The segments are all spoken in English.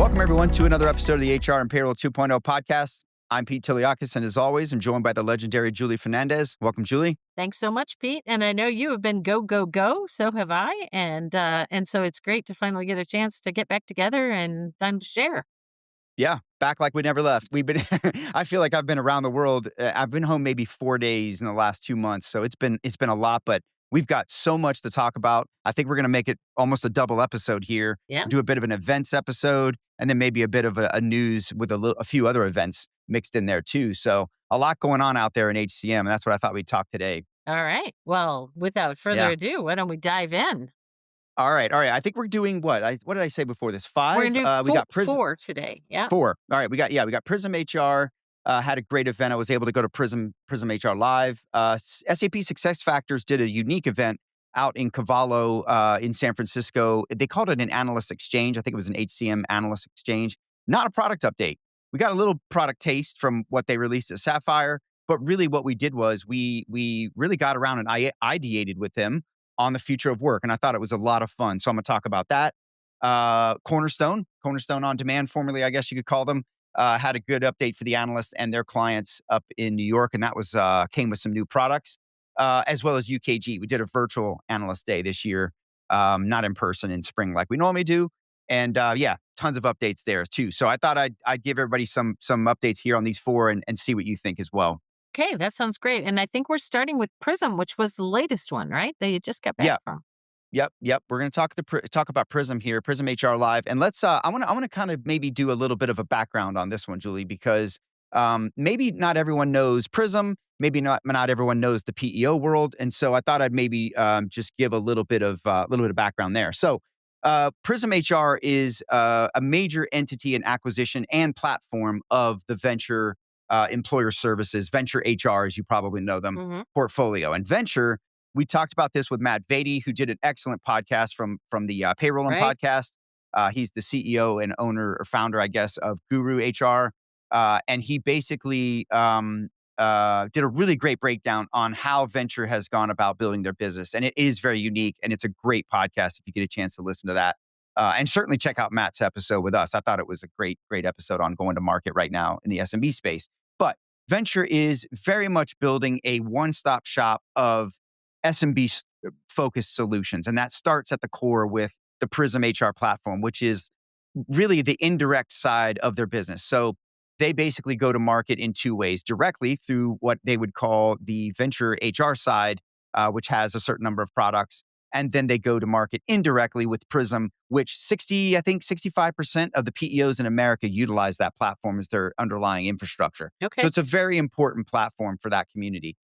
Welcome, everyone, to another episode of the HR and Payroll 2.0 podcast. I'm Pete Tiliakis, and as always, I'm joined by the legendary Julie Fernandez. Welcome, Julie. Thanks so much, Pete. And I know you have been go, go, go. So have I. And so it's great to finally get a chance to get back together and time to share. Yeah, back like we never left. We've been. I feel like I've been around the world. I've been home maybe 4 days in the last 2 months, so it's been a lot. But we've got so much to talk about. I think we're going to make it almost a double episode here. Yeah. Do a bit of an events episode, and then maybe a bit of a news with a few other events mixed in there too. So a lot going on out there in HCM, and that's what I thought we'd talk today. All right. Well, without further ado, why don't we dive in? All right. I think we're doing what? What did I say before this? 5? We're going to do we got four today. Yeah. 4. All right. We got PrismHR. Had a great event. I was able to go to PrismHRLIVE. SAP SuccessFactors did a unique event out in Cavallo in San Francisco. They called it an analyst exchange. I think it was an HCM analyst exchange. Not a product update. We got a little product taste from what they released at Sapphire, but really what we did was we really got around and ideated with them on the future of work, and I thought it was a lot of fun. So I'm going to talk about that. Cornerstone On Demand, formerly I guess you could call them, had a good update for the analysts and their clients up in New York, and that was came with some new products, as well as UKG. We did a virtual analyst day this year, not in person in spring like we normally do. And tons of updates there too. So I thought I'd give everybody some updates here on these 4 and see what you think as well. Okay, that sounds great. And I think we're starting with Prism, which was the latest one, right? That you just got back from. Yep. We're going to talk about Prism here, PrismHRLIVE, and let's. I want to kind of maybe do a little bit of a background on this one, Julie, because maybe not everyone knows Prism, maybe not everyone knows the PEO world, and so I thought I'd maybe just give a little bit of background there. So, PrismHR is a major entity and acquisition and platform of the venture employer services, venture HR, as you probably know them, portfolio. And venture, we talked about this with Matt Vady, who did an excellent podcast from the Payroll podcast. He's the CEO and owner or founder, I guess, of Guru HR. And he basically did a really great breakdown on how venture has gone about building their business. And it is very unique, and it's a great podcast if you get a chance to listen to that. And certainly check out Matt's episode with us. I thought it was a great episode on going to market right now in the SMB space. But venture is very much building a one-stop shop of SMB-focused solutions. And that starts at the core with the PrismHR platform, which is really the indirect side of their business. So they basically go to market in 2 ways: directly through what they would call the venture HR side, which has a certain number of products. And then they go to market indirectly with Prism, which 65% of the PEOs in America utilize that platform as their underlying infrastructure. Okay. So it's a very important platform for that community.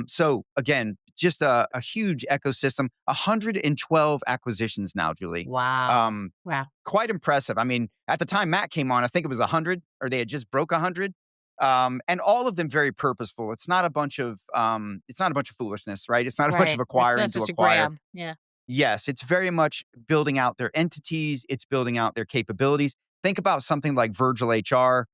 So again, just a huge ecosystem, 112 acquisitions now, Julie. Wow. Wow. Quite impressive. I mean, at the time Matt came on, I think it was 100, or they had just broke 100. And all of them very purposeful. It's not a bunch of foolishness, right? It's not a bunch of acquiring to acquire. Yeah. Yes, it's very much building out their entities. It's building out their capabilities. Think about something like Virtual HR,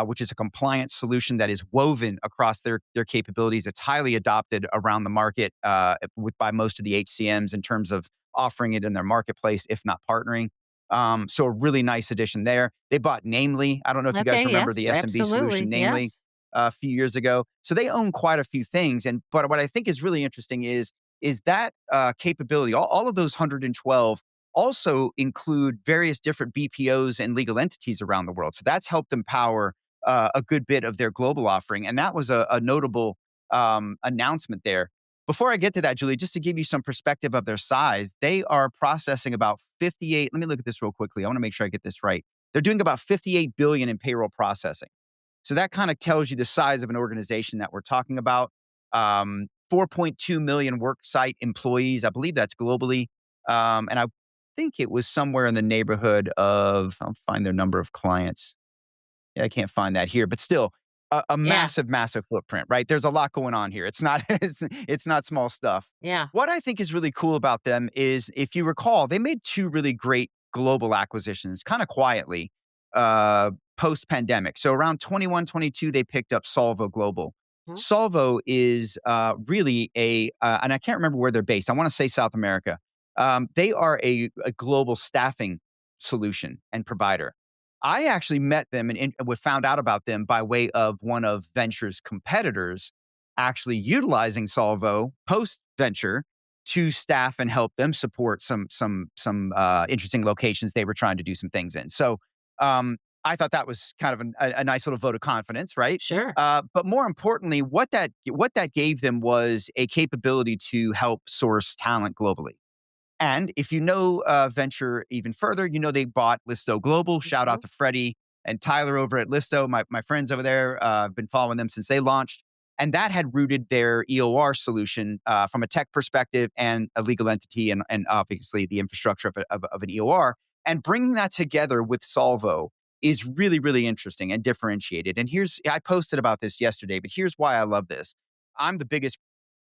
which is a compliance solution that is woven across their capabilities. It's highly adopted around the market by most of the HCMs in terms of offering it in their marketplace, if not partnering. So a really nice addition there. They bought Namely. I don't know if you guys remember the SMB solution, Namely, a few years ago. So they own quite a few things. But what I think is really interesting is that capability. All of those 112 also include various different BPOs and legal entities around the world. So that's helped empower a good bit of their global offering. And that was a notable announcement there. Before I get to that, Julie, just to give you some perspective of their size, they are processing about 58. Let me look at this real quickly. I want to make sure I get this right. They're doing about 58 billion in payroll processing. So that kind of tells you the size of an organization that we're talking about. 4.2 million worksite employees. I believe that's globally. And I think it was somewhere in the neighborhood of, I'll find their number of clients. Yeah, I can't find that here, but still, a massive footprint, right? There's a lot going on here. It's not it's not small stuff. Yeah. What I think is really cool about them is, if you recall, they made 2 really great global acquisitions, kind of quietly, post-pandemic. So around 21, 22, they picked up Solvo Global. Solvo is really and I can't remember where they're based. I want to say South America. They are a global staffing solution and provider. I actually met them and found out about them by way of one of Venture's competitors actually utilizing Solvo post-Venture to staff and help them support some interesting locations they were trying to do some things in. So I thought that was kind of a nice little vote of confidence, right? Sure. But more importantly, what that gave them was a capability to help source talent globally. And if you know Venture even further, you know they bought Listo Global. Shout out Mhm. to Freddie and Tyler over at Listo, my friends over there. I've been following them since they launched. And that had rooted their EOR solution from a tech perspective and a legal entity and obviously the infrastructure of an EOR. And bringing that together with Solvo is really, really interesting and differentiated. And I posted about this yesterday, but here's why I love this. I'm the biggest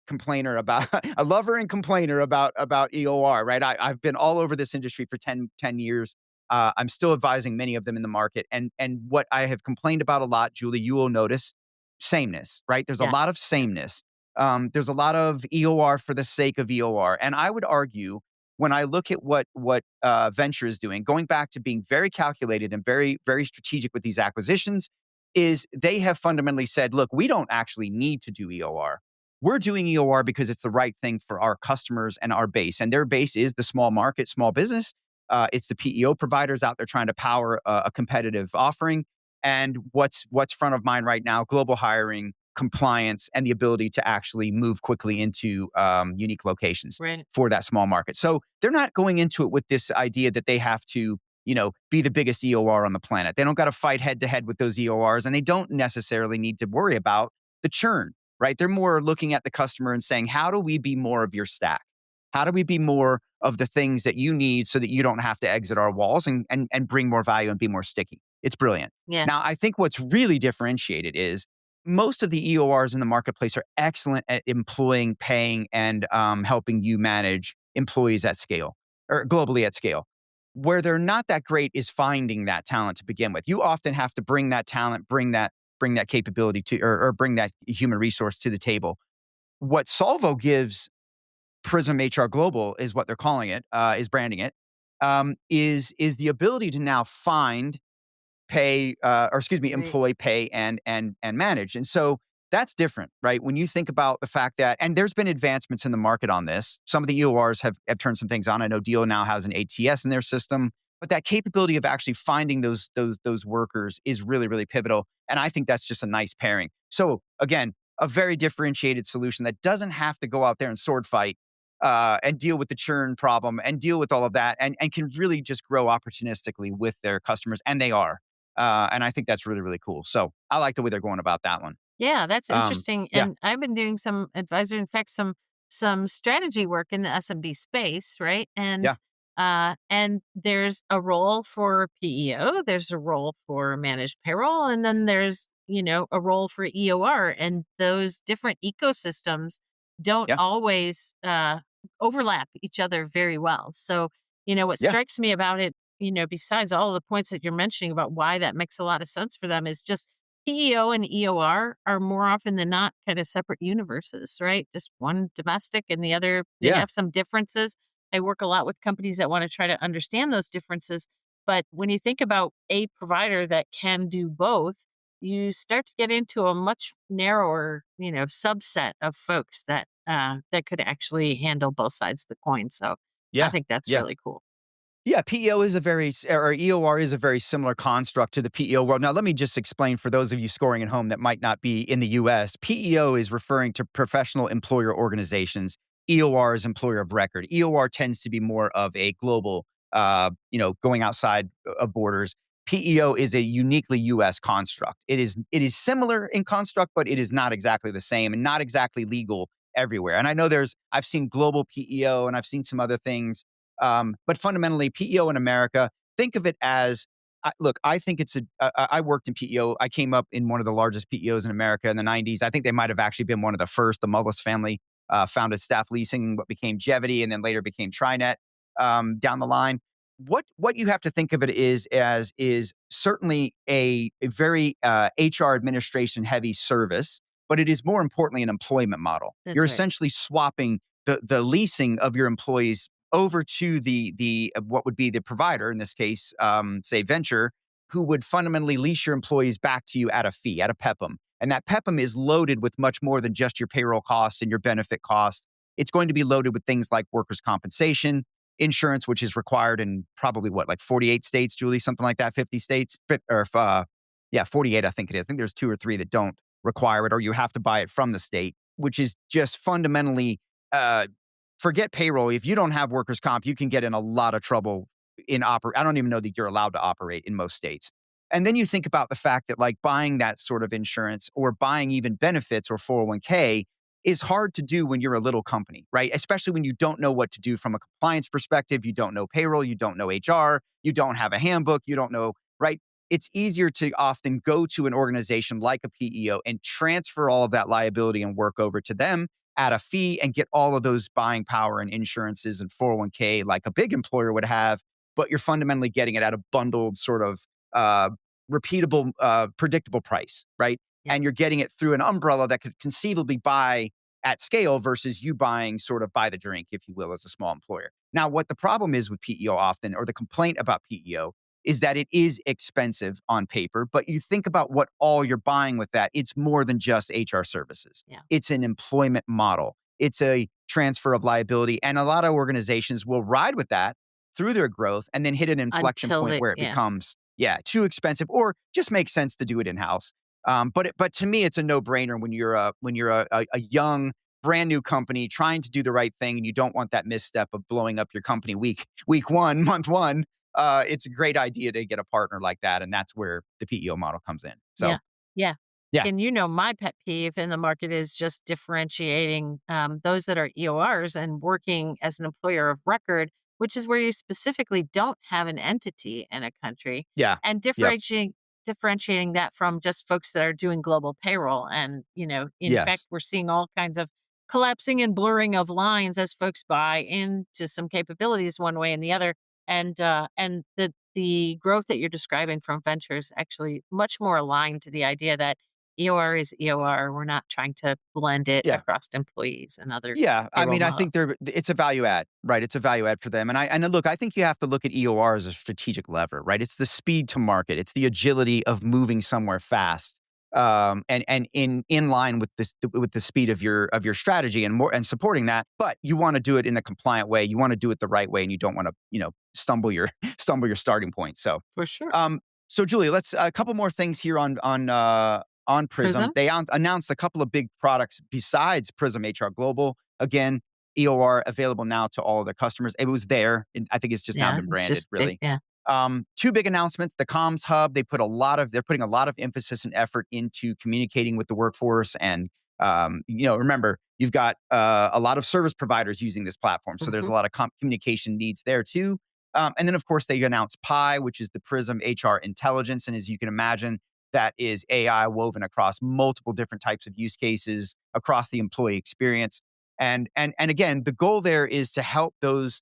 complainer about a lover and complainer about EOR, right? I've been all over this industry for 10 years. I'm still advising many of them in the market. And what I have complained about a lot, Julie, you will notice sameness, right? There's a Yeah. lot of sameness. There's a lot of EOR for the sake of EOR. And I would argue when I look at what Venture is doing, going back to being very calculated and very, very strategic with these acquisitions, is they have fundamentally said, look, we don't actually need to do EOR. We're doing EOR because it's the right thing for our customers and our base. And their base is the small market, small business. It's the PEO providers out there trying to power a competitive offering. And what's front of mind right now, global hiring, compliance, and the ability to actually move quickly into unique locations Right. for that small market. So they're not going into it with this idea that they have to, be the biggest EOR on the planet. They don't got to fight head to head with those EORs, and they don't necessarily need to worry about the churn, right? They're more looking at the customer and saying, how do we be more of your stack? How do we be more of the things that you need so that you don't have to exit our walls and bring more value and be more sticky? It's brilliant. Yeah. Now, I think what's really differentiated is most of the EORs in the marketplace are excellent at employing, paying, and helping you manage employees at scale or globally at scale. Where they're not that great is finding that talent to begin with. You often have to bring that talent, bring that capability to, or bring that human resource to the table. What Solvo gives Prism HR Global is what they're calling it, is branding it, is the ability to now find, pay, or excuse me, Right. employ, pay, and manage. And so that's different, right? When you think about the fact that, and there's been advancements in the market on this. Some of the EORs have turned some things on. I know Deal now has an ATS in their system, but that capability of actually finding those workers is really, really pivotal. And I think that's just a nice pairing. So again, a very differentiated solution that doesn't have to go out there and sword fight and deal with the churn problem and deal with all of that and can really just grow opportunistically with their customers. And they are. And I think that's really, really cool. So I like the way they're going about that one. Yeah, that's interesting. Yeah, And I've been doing some advisory, in fact, some strategy work in the SMB space, right? yeah, And there's a role for PEO, there's a role for managed payroll, and then there's a role for EOR, and those different ecosystems don't yeah, always overlap each other very well. So what yeah, strikes me about it, besides all the points that you're mentioning about why that makes a lot of sense for them, is just PEO and EOR are more often than not kind of separate universes, right? Just one domestic and the other, they yeah, have some differences. I work a lot with companies that want to try to understand those differences. But when you think about a provider that can do both, you start to get into a much narrower, subset of folks that could actually handle both sides of the coin. So I yeah, think that's yeah. really cool. Yeah, PEO is or EOR is a very similar construct to the PEO world. Now, let me just explain for those of you scoring at home that might not be in the US. PEO is referring to professional employer organizations. EOR is employer of record. EOR tends to be more of a global, going outside of borders. PEO is a uniquely US construct. It is similar in construct, but it is not exactly the same and not exactly legal everywhere. And I know I've seen global PEO and I've seen some other things, but fundamentally, PEO in America, think of it as, look, I think I worked in PEO. I came up in one of the largest PEOs in America in the 90s. I think they might have actually been one of the first. The Mullis family founded Staff Leasing, what became Jevity, and then later became TriNet down the line. What you have to think of it is certainly a very HR administration heavy service, but it is more importantly an employment model. You're That's right. essentially swapping the leasing of your employees over to the what would be the provider in this case, say Venture, who would fundamentally lease your employees back to you at a fee, at a PEPM. And that PEPM is loaded with much more than just your payroll costs and your benefit costs. It's going to be loaded with things like workers' compensation, insurance, which is required in probably like 48 states, Julie, something like that, 50 states, or yeah, 48, I think it is. I think there's 2 or 3 that don't require it, or you have to buy it from the state, which is just fundamentally, forget payroll. If you don't have workers' comp, you can get in a lot of trouble I don't even know that you're allowed to operate in most states. And then you think about the fact that like buying that sort of insurance or buying even benefits or 401k is hard to do when you're a little company, right? Especially when you don't know what to do from a compliance perspective. You don't know payroll, you don't know HR, you don't have a handbook, you don't know, right? It's easier to often go to an organization like a PEO and transfer all of that liability and work over to them at a fee and get all of those buying power and insurances and 401k like a big employer would have, but you're fundamentally getting it at a bundled sort of repeatable, predictable price, right? Yeah. And you're getting it through an umbrella that could conceivably buy at scale versus you buying sort of by the drink, if you will, as a small employer. Now, what the problem is with PEO often, or the complaint about PEO, is that it is expensive on paper, but you think about what all you're buying with that, it's more than just HR services. Yeah. It's an employment model. It's a transfer of liability. And a lot of organizations will ride with that through their growth and then hit an inflection point where it becomes, too expensive or just makes sense to do it in-house. But to me, it's a no-brainer when you're a young, brand new company trying to do the right thing and you don't want that misstep of blowing up your company week 1, month 1. It's a great idea to get a partner like that, and that's where the PEO model comes in. So, yeah. Yeah. And my pet peeve in the market is just differentiating those that are EORs and working as an employer of record, which is where you specifically don't have an entity in a country, Yeah. and Yep. differentiating that from just folks that are doing global payroll. And in fact, Yes. we're seeing all kinds of collapsing and blurring of lines as folks buy into some capabilities one way and the other. And the growth that you're describing from venture is actually much more aligned to the idea that EOR is EOR. We're not trying to blend it Yeah. across employees and other Yeah, I payroll mean, I think models. it's a value add, right? It's a value add for them. And look, I think you have to look at EOR as a strategic lever, right? It's the speed to market. It's the agility of moving somewhere fast. And in line with the speed of your strategy and supporting that, but you want to do it in a compliant way. You want to do it the right way, and you don't want to stumble your starting point. So For sure. so Julie, let's a couple more things here on Prism. Prism? They announced a couple of big products besides Prism HR Global. Again, EOR available now to all of their customers. It was there. I think it's just now Yeah, been it's branded, just big. really. Yeah. 2 big announcements. The Comms Hub, they're putting a lot of emphasis and effort into communicating with the workforce. And, remember, you've got a lot of service providers using this platform. So there's a Mhm. lot of communication needs there too. And then, of course, they announced Pi, which is the Prism HR Intelligence. And as you can imagine, that is AI woven across multiple different types of use cases across the employee experience. And again, the goal there is to help those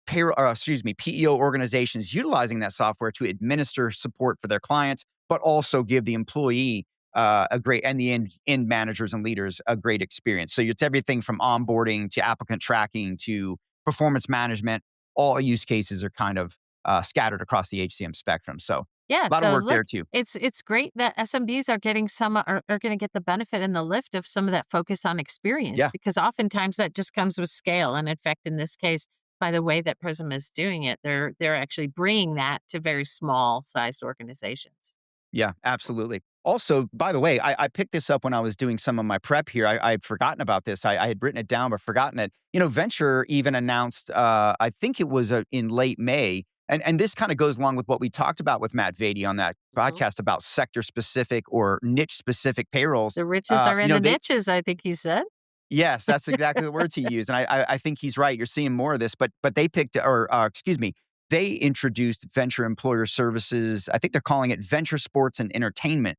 PEO organizations utilizing that software to administer support for their clients, but also give the employee the end managers and leaders a great experience. So it's everything from onboarding to applicant tracking to performance management. All use cases are kind of scattered across the HCM spectrum. So Yeah. a lot of So work look, there too. it's great that SMBs are getting are going to get the benefit and the lift of some of that focus on experience, Yeah. because oftentimes that just comes with scale. And in fact, in this case, by the way that Prism is doing it, they're actually bringing that to very small sized organizations. Yeah, absolutely. Also, by the way, I picked this up when I was doing some of my prep here. I'd forgotten about this. I had written it down, but forgotten it. Venture even announced, I think it was in late May. And this kind of goes along with what we talked about with Matt Vady on that Mhm. podcast about sector specific or niche specific payrolls. The riches are in the They niches, I think he said. Yes, that's exactly the words he used, and I think he's right. You're seeing more of this, but they picked, or excuse me, they introduced Venture Employer Services. I think they're calling it Venture Sports and Entertainment,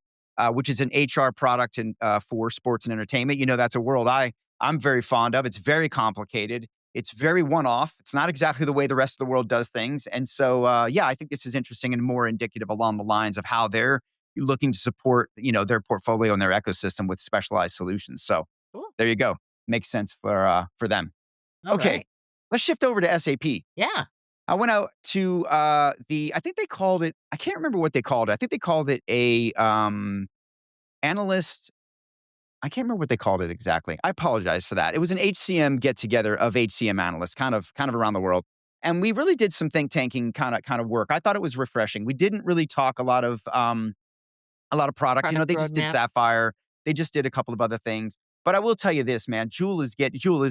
which is an HR product and for sports and entertainment. That's a world I'm very fond of. It's very complicated. It's very one-off. It's not exactly the way the rest of the world does things, and so I think this is interesting and more indicative along the lines of how they're looking to support their portfolio and their ecosystem with specialized solutions. So Cool. there you go. Makes sense for them. All Okay, right. let's shift over to SAP. Yeah. I went out to I think they called it, I can't remember what they called it. I think they called it a analyst. I can't remember what they called it exactly. I apologize for that. It was an HCM get together of HCM analysts, kind of around the world. And we really did some think tanking kind of work. I thought it was refreshing. We didn't really talk a lot of product. Product They just did roadmap. Sapphire. They just did a couple of other things. But I will tell you this, man. Joule is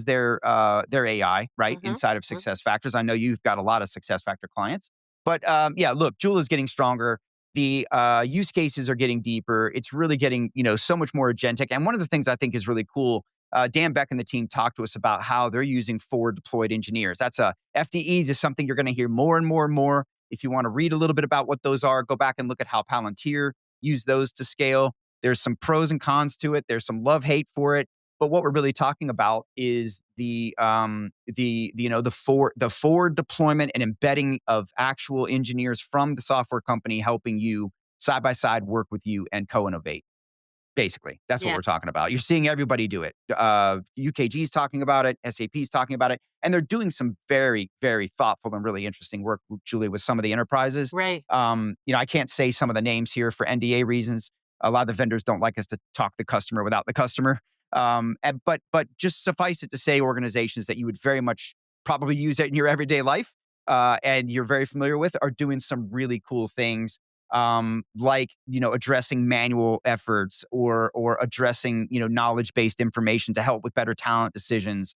their AI, right? Hmm. Inside of SuccessFactors. I know you've got a lot of SuccessFactor clients. But yeah, look, Joule is getting stronger. The use cases are getting deeper. It's really getting, so much more agentic. And one of the things I think is really cool, Dan Beck and the team talked to us about how they're using forward deployed engineers. That's FDEs is something you're going to hear more and more and more. If you want to read a little bit about what those are, go back and look at how Palantir use those to scale. There's some pros and cons to it. There's some love hate for it. But what we're really talking about is the forward deployment and embedding of actual engineers from the software company helping you side by side work with you and co-innovate. Basically, that's what Yeah. we're talking about. You're seeing everybody do it. UKG's talking about it. SAP's talking about it. And they're doing some very, very thoughtful and really interesting work, Julie, with some of the enterprises. Right. I can't say some of the names here for NDA reasons. A lot of the vendors don't like us to talk the customer without the customer. But just suffice it to say, organizations that you would very much probably use it in your everyday life and you're very familiar with are doing some really cool things, like addressing manual efforts or addressing knowledge based information to help with better talent decisions.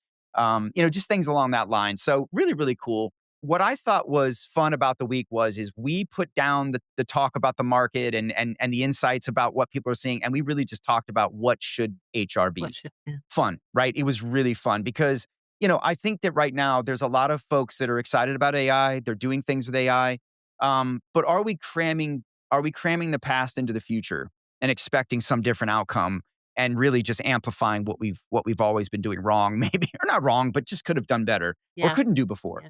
Just things along that line. So really, really cool. What I thought was fun about the week is we put down the talk about the market and the insights about what people are seeing, and we really just talked about what should HR be. Yeah. Fun, right? It was really fun because, I think that right now there's a lot of folks that are excited about AI. They're doing things with AI. But are we cramming the past into the future and expecting some different outcome and really just amplifying what we've always been doing wrong, maybe, or not wrong, but just could have done better or Yeah. couldn't do before? Yeah.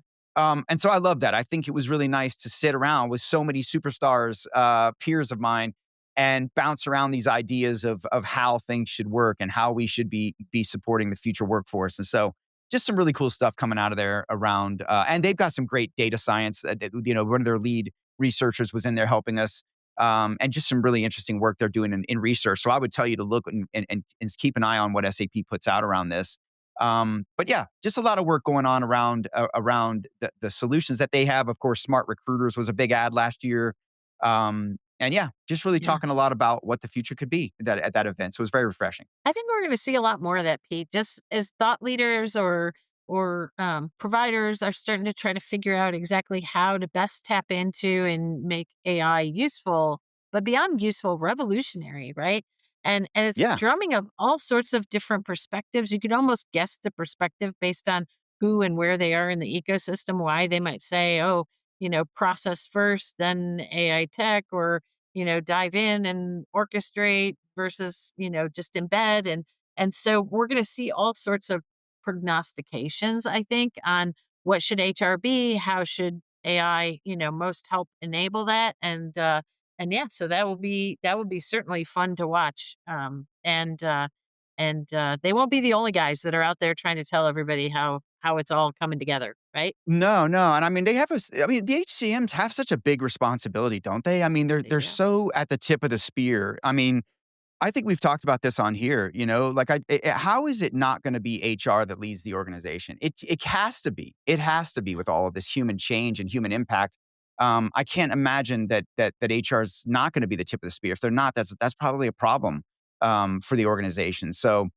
And so I love that. I think it was really nice to sit around with so many superstars, peers of mine, and bounce around these ideas of how things should work and how we should be supporting the future workforce. And so just some really cool stuff coming out of there around, and they've got some great data science. One of their lead researchers was in there helping us, and just some really interesting work they're doing in research. So I would tell you to look and keep an eye on what SAP puts out around this. But yeah, just a lot of work going on around the solutions that they have. Of course, Smart Recruiters was a big ad last year. And yeah, just really Yeah. talking a lot about what the future could be at that event. So it was very refreshing. I think we're going to see a lot more of that, Pete. Just as thought leaders or providers are starting to try to figure out exactly how to best tap into and make AI useful, but beyond useful, revolutionary, right? And it's Yeah. drumming up all sorts of different perspectives. You could almost guess the perspective based on who and where they are in the ecosystem. Why they might say, "Oh, process first, then AI tech," or dive in and orchestrate versus, just embed. And so we're going to see all sorts of prognostications, I think, on what should HR be, how should AI, most help enable that. And yeah, so that will be certainly fun to watch. And they won't be the only guys that are out there trying to tell everybody how it's all coming together, right? No, no, and I mean, the HCMs have such a big responsibility, don't they? I mean, they're They they're do. so at the tip of the spear. I mean, I think we've talked about this on here, like how is it not going to be HR that leads the organization? It has to be. It has to be with all of this human change and human impact. I can't imagine that HR is not going to be the tip of the spear. If they're not, that's probably a problem for the organization. So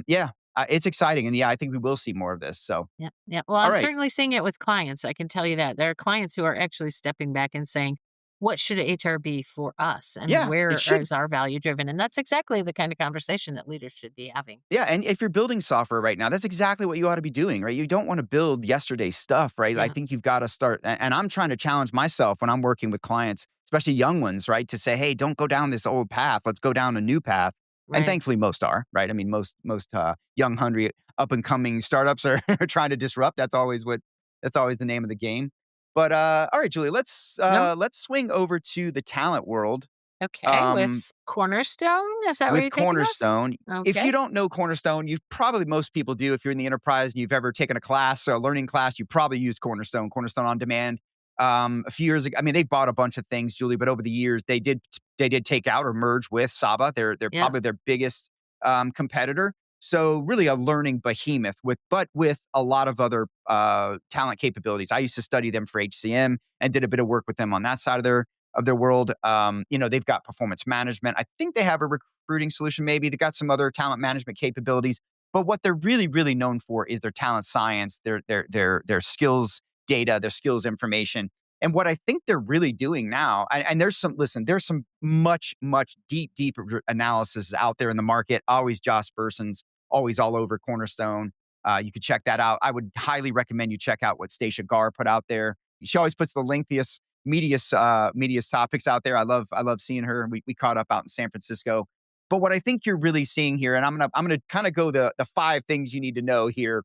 yeah, it's exciting, and yeah, I think we will see more of this. So Yeah, yeah. Well, all I'm right, certainly seeing it with clients. I can tell you that there are clients who are actually stepping back and saying, "What should HR be for us, and yeah, it where should. is our value driven?" And that's exactly the kind of conversation that leaders should be having. Yeah, and if you're building software right now, that's exactly what you ought to be doing, right? You don't want to build yesterday's stuff, right? I Yeah, think you've got to start, and I'm trying to challenge myself when I'm working with clients, especially young ones, right? To say, hey, don't go down this old path. Let's go down a new path. And right. thankfully, most are, right? I mean, most young, hungry, up and coming startups are trying to disrupt. That's always the name of the game. But all right, Julie, let's No, let's swing over to the talent world. Okay, Um, with Cornerstone, is that where with you're taking us? Cornerstone. If Okay. you don't know Cornerstone, you probably most people do. If you're in the enterprise and you've ever taken a class, a learning class, you probably use Cornerstone, Cornerstone on Demand. A few years ago, I mean, they've bought a bunch of things, Julie, but over the years they did take out or merge with Saba. They're Yeah. probably their biggest competitor. So really a learning behemoth with a lot of other talent capabilities. I used to study them for HCM and did a bit of work with them on that side of their world. They've got performance management. I think they have a recruiting solution, maybe. They've got some other talent management capabilities. But what they're really, really known for is their talent science, their skills data, their skills information. And what I think they're really doing now, and there's some much, much deep analysis out there in the market. Always Josh Berson's, always all over Cornerstone. You could check that out. I would highly recommend you check out what Stacia Gar put out there. She always puts the lengthiest media's topics out there. I love seeing her. We caught up out in San Francisco. But what I think you're really seeing here, and I'm gonna kind of go the five things you need to know here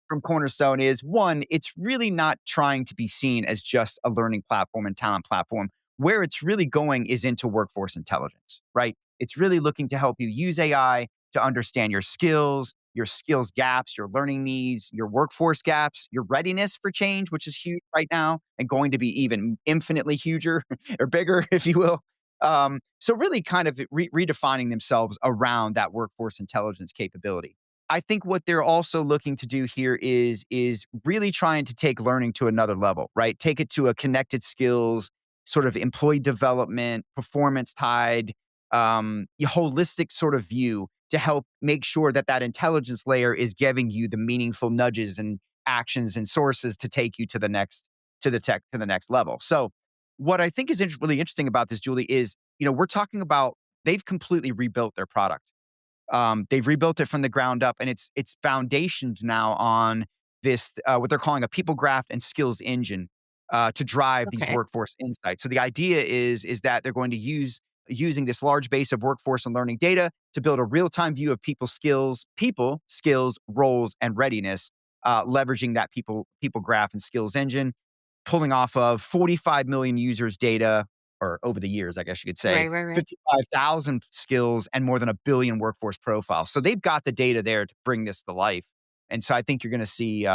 from Cornerstone is one, it's really not trying to be seen as just a learning platform and talent platform. Where it's really going is into workforce intelligence, right? It's really looking to help you use AI to understand your skills gaps, your learning needs, your workforce gaps, your readiness for change, which is huge right now and going to be even infinitely huger or bigger, if you will. So really kind of redefining themselves around that workforce intelligence capability. I think what they're also looking to do here is really trying to take learning to another level, right? Take it to a connected skills, sort of employee development, performance tied, holistic sort of view to help make sure that that intelligence layer is giving you the meaningful nudges and actions and sources to take you to the next level. So, what I think is really interesting about this, Julie, is we're talking about they've completely rebuilt their product. They've rebuilt it from the ground up, and it's foundationed now on this what they're calling a people graph and skills engine to drive these Okay. workforce insights. So the idea is that they're going to using this large base of workforce and learning data to build a real time view of people skills, roles, and readiness, leveraging that people graph and skills engine, pulling off of 45 million users' data, or over the years, I guess you could say, Right, right, right. 55,000 skills and more than a billion workforce profiles. So they've got the data there to bring this to life. And so I think you're going to see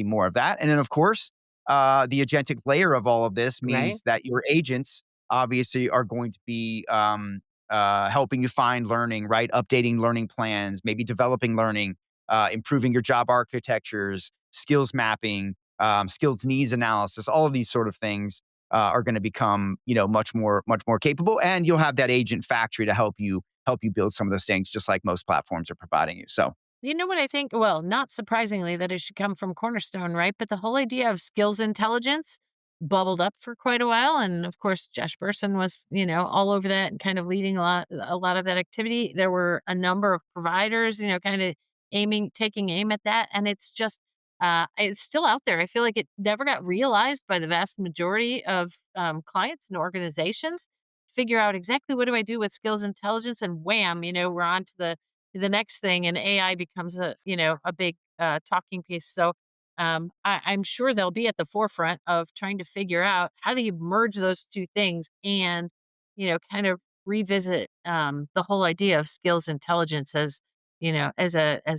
more of that. And then, of course, the agentic layer of all of this Right. means that your agents obviously are going to be helping you find learning, right? Updating learning plans, maybe developing learning, improving your job architectures, skills mapping, skills needs analysis. All of these sort of things are going to become much more capable, and you'll have that agent factory to help you build some of those things, just like most platforms are providing you. So You know what I think? Well, not surprisingly that it should come from Cornerstone, right? But the whole idea of skills intelligence bubbled up for quite a while. And of course, Josh Bersin was, all over that and kind of leading a lot of that activity. There were a number of providers, kind of taking aim at that. And it's still out there. I feel like it never got realized by the vast majority of clients and organizations. Figure out exactly what do I do with skills intelligence, and wham, we're on to the next thing, and AI becomes a big talking piece. So I'm sure they'll be at the forefront of trying to figure out how do you merge those two things and kind of revisit the whole idea of skills intelligence as as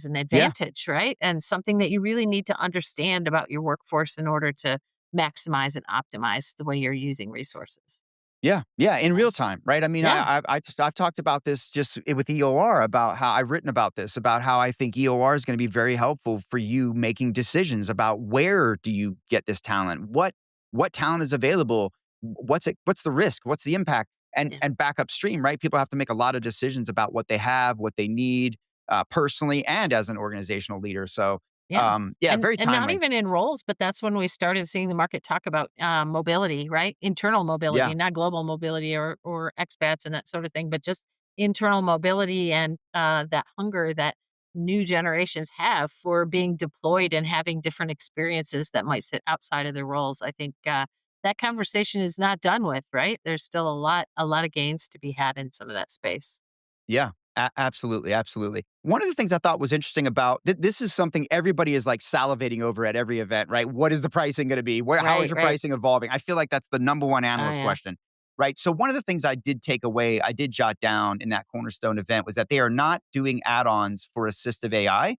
an yeah, advantage, right? And something that you really need to understand about your workforce in order to maximize and optimize the way you're using resources. yeah, in So, real time, right? I mean, yeah, I've talked about this just with EOR about how I've written about this, about how I think EOR is going to be very helpful for you making decisions about where do you get this talent, what talent is available, what's the risk, what's the impact, and yeah. back upstream, right? People have to make a lot of decisions about what they have, what they need, personally and as an organizational leader. So, Yeah. yeah, And very not timely. even in roles, but that's when we started seeing the market talk about mobility, right? Internal Yeah, mobility, not global mobility or expats and that sort of thing, but just internal mobility and that hunger that new generations have for being deployed and having different experiences that might sit outside of their roles. I think that conversation is not done with, right? There's still a lot of gains to be had in some of that space. yeah, absolutely, absolutely. One of the things I thought was interesting about this is something everybody is like salivating over at every event, right? What is the pricing going to be? How is Right, your right. pricing evolving? I feel like that's the number one Oh analyst yeah. question. right? So one of the things I did take away, I did jot down in that Cornerstone event was that they are not doing add-ons for assistive AI.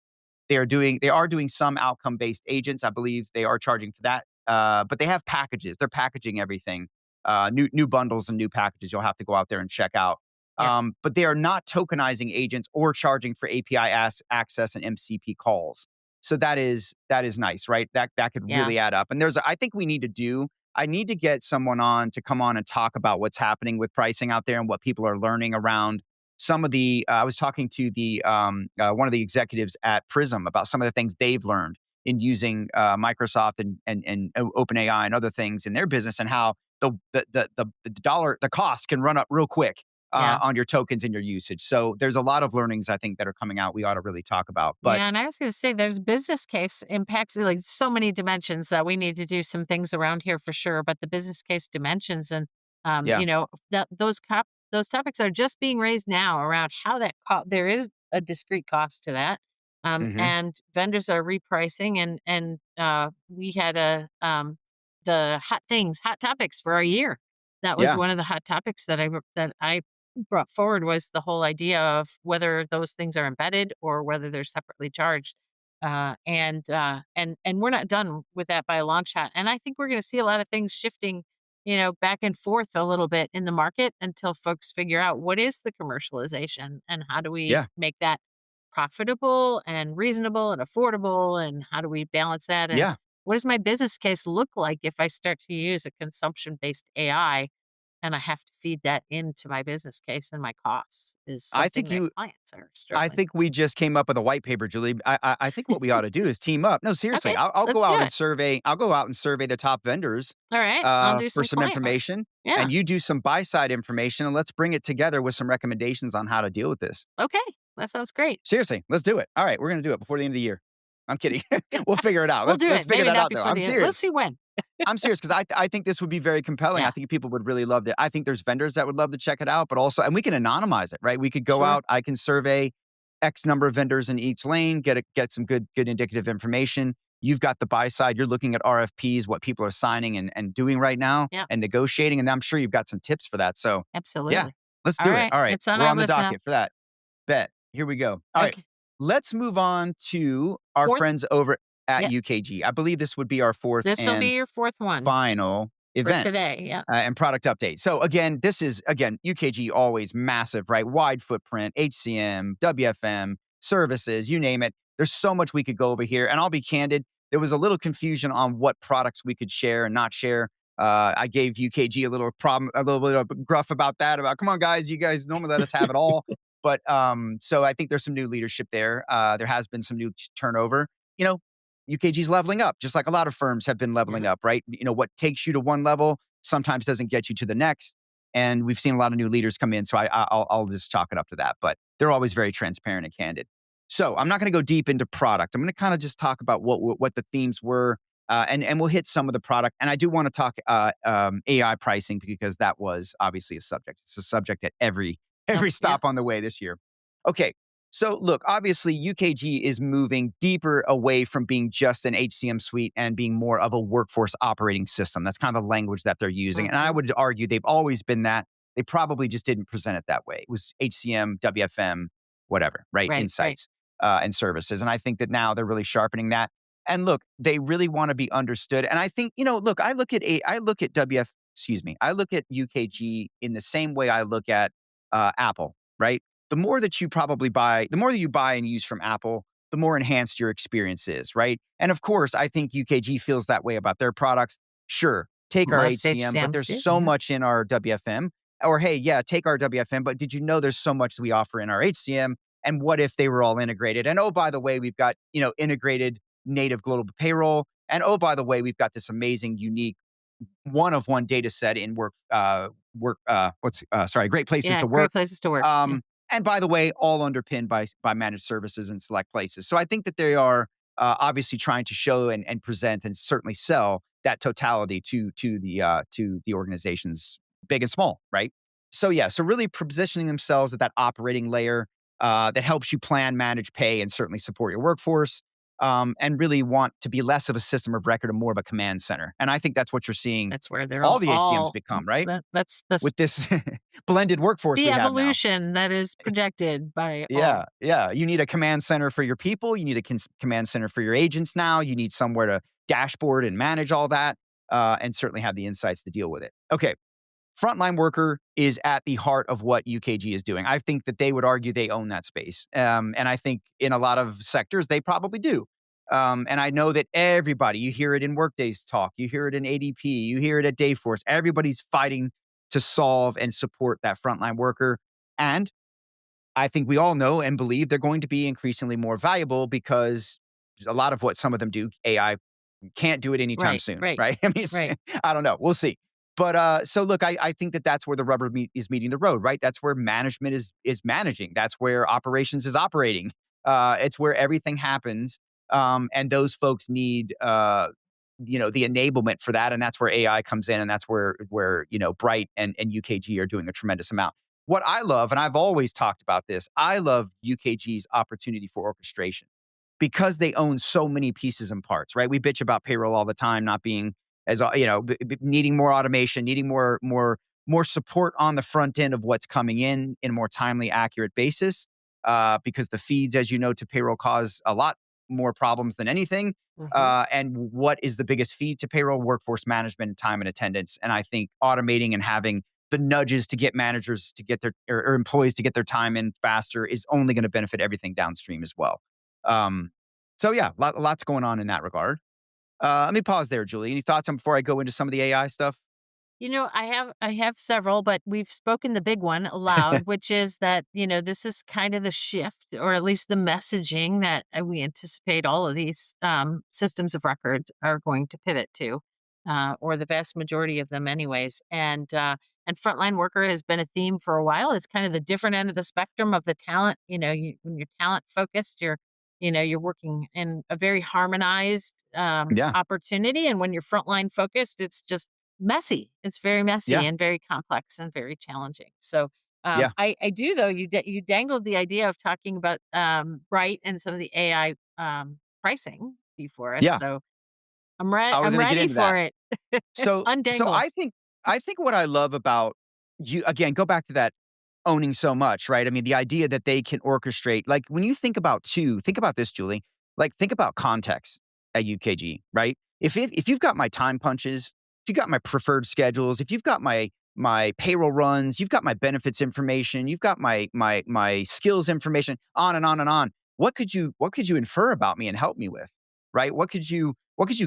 They are doing some outcome-based agents. I believe they are charging for that. But they have packages. They're packaging everything. New bundles and new packages you'll have to go out there and check out. Yeah. But they are not tokenizing agents or charging for API access and MCP calls. So that is nice, right? That could Yeah. really add up. And I think I need to get someone on to come on and talk about what's happening with pricing out there and what people are learning around some of the. I was talking to the one of the executives at Prism about some of the things they've learned in using Microsoft and OpenAI and other things in their business, and how the cost can run up real quick Yeah. on your tokens and your usage. So there's a lot of learnings I think that are coming out we ought to really talk about. But Yeah, and I was going to say there's business case impacts like so many dimensions that we need to do some things around here for sure. But the business case dimensions and yeah, those topics are just being raised now around how there is a discrete cost to that, hmm, and vendors are repricing and we had the hot topics for our year. That was yeah, one of the hot topics that I brought forward was the whole idea of whether those things are embedded or whether they're separately charged. And we're not done with that by a long shot. And I think we're going to see a lot of things shifting, back and forth a little bit in the market until folks figure out what is the commercialization and how do we yeah, make that profitable and reasonable and affordable, and how do we balance that, and yeah. what does my business case look like if I start to use a consumption based AI and I have to feed that into my business case, and my costs is I something think that you clients are I struggling. think we just came up with a white paper, Julie. I think what we ought to do is team up. No, seriously, Okay, I'll let's go do out and it. survey. I'll go out and survey the top vendors All right, I'll do for some some client work. information, Yeah. and you do some buy side information, and let's bring it together with some recommendations on how to deal with this. Okay, that sounds great. Seriously, let's do it. All right, we're gonna do it before the end of the year. I'm kidding. We'll figure it out. We'll do Let's it. figure Maybe that not out though. before I'm the end. We'll serious. see when. I'm serious because I think this would be very compelling. I Yeah, think people would really love it. I think there's vendors that would love to check it out, but also, and we can anonymize it, right? We could go sure. out. I can survey X number of vendors in each lane, get some good indicative information. You've got the buy side. You're looking at RFPs, what people are signing and doing right now, Yeah, and negotiating. And I'm sure you've got some tips for that. So yeah, absolutely. let's All do it. right, All right, it's on we're our on the list now. docket for that. Bet. Here we go. All right, Okay, let's move on to our fourth. friends over at Yeah, UKG. I believe this would be our fourth this will be and your fourth one final for event today. Yeah. and product update. So again, this is UKG always massive, right? Wide footprint, HCM, WFM, services, you name it. There's so much we could go over here. And I'll be candid, there was a little confusion on what products we could share and not share. I gave UKG a little bit of gruff about that. About come on, guys, you guys normally let us have it all. But so I think there's some new leadership there. There has been some new turnover. You know, UKG's leveling up, just like a lot of firms have been leveling Yeah. up, right? You know, what takes you to one level sometimes doesn't get you to the next. And we've seen a lot of new leaders come in. So I'll just chalk it up to that. But they're always very transparent and candid. So I'm not going to go deep into product. I'm going to kind of just talk about what the themes were, and we'll hit some of the product. And I do want to talk AI pricing because that was obviously a subject. It's a subject at every Yep. Yep. stop on the way this year. Okay, so look, obviously UKG is moving deeper away from being just an HCM suite and being more of a workforce operating system. That's kind of the language that they're using. And I Mhm. would argue they've always been that. They probably just didn't present it that way. It was HCM, WFM, whatever, right? Right. Right. Insights and services. And I think that now they're really sharpening that. And look, they really want to be understood. And I think, look, I look at I look at UKG in the same way I look at Apple, right? The more that you probably buy, the more that you buy and use from Apple, the more enhanced your experience is, right? And of course, I think UKG feels that way about their products. Sure, take our Most HCM, but HCMs there's do. so Yeah. much in our WFM. Or hey, yeah, take our WFM, but did you know there's so much that we offer in our HCM? And what if they were all integrated? And oh, by the way, we've got integrated native global payroll. And oh, by the way, we've got this amazing, unique one of one data set in great places Yeah. to Great work. places to work. Yeah. Um, and by the way, all underpinned by managed services in select places. So I think that they are obviously trying to show and present and certainly sell that totality to the organizations, big and small, right? So yeah, so really positioning themselves at that operating layer that helps you plan, manage, pay, and certainly support your workforce. and really want to be less of a system of record and more of a command center. And I think that's what you're seeing That's where they're all the HCMs all become, right? that's the With this blended workforce the we have now. evolution that is projected by Yeah, all. yeah. You need a command center for your people. You need a command center for your agents now. You need somewhere to dashboard and manage all that, and certainly have the insights to deal with it. Okay, frontline worker is at the heart of what UKG is doing. I think that they would argue they own that space, and I think in a lot of sectors they probably do. And I know that everybody, you hear it in Workday's talk, you hear it in ADP, you hear it at Dayforce. Everybody's fighting to solve and support that frontline worker, and I think we all know and believe they're going to be increasingly more valuable because a lot of what some of them do, AI can't do it anytime soon, Right. right? I mean, Right. I don't know. We'll see. But so look, I think that that's where the rubber is meeting the road, right? That's where management is managing. That's where operations is operating. It's where everything happens, and those folks need the enablement for that, and that's where AI comes in, and that's where Bright and UKG are doing a tremendous amount. What I love, and I've always talked about this, I love UKG's opportunity for orchestration because they own so many pieces and parts, right? We bitch about payroll all the time, not being as needing more automation, needing more support on the front end of what's coming in a more timely, accurate basis, because the feeds, as you know, to payroll cause a lot more problems than anything. Mhm. And what is the biggest feed to payroll? Workforce management, time and attendance. And I think automating and having the nudges to get managers to get their or employees to get their time in faster is only going to benefit everything downstream as well. So yeah, lots going on in that regard. Let me pause there, Julie. Any thoughts on before I go into some of the AI stuff? I have several, but we've spoken the big one aloud, which is that, this is kind of the shift, or at least the messaging that we anticipate all of these systems of records are going to pivot to, or the vast majority of them, anyways. And frontline worker has been a theme for a while. It's kind of the different end of the spectrum of the talent. When you're talent focused, you're working in a very harmonized Yeah, opportunity, and when you're frontline focused, it's just messy. It's very messy yeah, and very complex and very challenging. So yeah. I do though. You dangled the idea of talking about Bright and some of the AI pricing before us. Yeah, So I was I'm going to get ready into that. for it. So Undangle. I think what I love about you, again, go back to that owning so much, right? I mean, the idea that they can orchestrate, like when you think about this, Julie, like think about context at UKG, right? If you've got my time punches, if you've got my preferred schedules, if you've got my payroll runs, you've got my benefits information, you've got my skills information, on and on and on. What could you infer about me and help me with, right? What could you